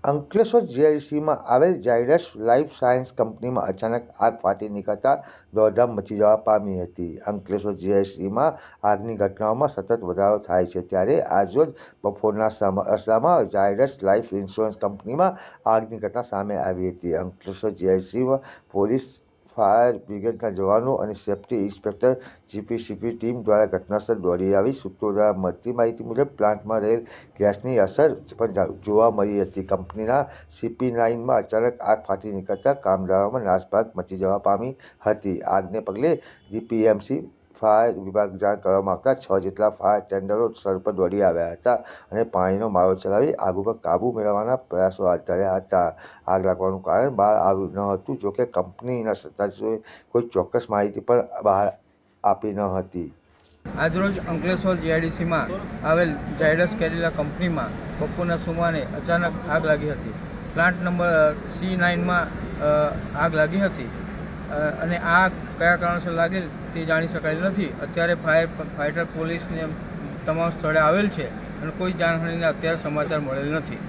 અંકલેશ્વર જીઆઈડીસીમાં આવેલ Zydus life science કંપનીમાં અચાનક આગ ફાટી નીકળતા દોડધામ મચી જવા પામી હતી. અંકલેશ્વર જીઆઈડીસીમાં આગની ઘટનાઓમાં સતત વધારો થાય છે, ત્યારે આજરોજ બપોરના અરસામાં ઝાયડસ લાઈફ ઇન્સ્યોરન્સ કંપનીમાં આગની ઘટના સામે આવી હતી. અંકલેશ્વર જીઆઈડીસીમાં પોલીસ, ફાયર બ્રિગેડના જવાનો અને સેફ્ટી ઇન્સ્પેક્ટર જીપીસીની ટીમ દ્વારા ઘટનાસ્થળે દોડી આવી. સૂત્રો દ્વારા મળતી માહિતી મુજબ પ્લાન્ટમાં રહેલ ગેસની અસર પણ જોવા મળી હતી. કંપનીના CP9માં અચાનક આગ ફાટી નીકળતા કામદારોમાં નાસભાગ મચી જવા પામી હતી. આગને પગલે જીપીએમસી ફાયર વિભાગ જાણ કરવામાં આવતા 6 જેટલા ફાયર ટેન્ડરો સ્થળ પર દોડી આવ્યા હતા અને પાણીનો મારો ચલાવી આગ ઉપર કાબૂ મેળવવાના પ્રયાસો હાથ ધર્યા હતા. આગ લાગવાનું કારણ બહાર આવ્યું ન હતું. જોકે કંપનીના સત્તાધીશોએ કોઈ ચોક્કસ માહિતી પણ બહાર આપી ન હતી. આજરોજ અંકલેશ્વર જીઆઈડીસીમાં આવેલ ઝાયડસ કેડિલા કંપનીમાં બપોરના સુમારે અચાનક આગ લાગી હતી. પ્લાન્ટ નંબર C9માં આગ લાગી હતી અને આગ કયા કારણસર લાગેલ તે જાણી શકાયેલ નથી. અત્યારે ફાયર પોલીસને તમામ સ્થળે આવેલ છે અને કોઈ જાનહાનિના અત્યારે સમાચાર મળેલ નથી.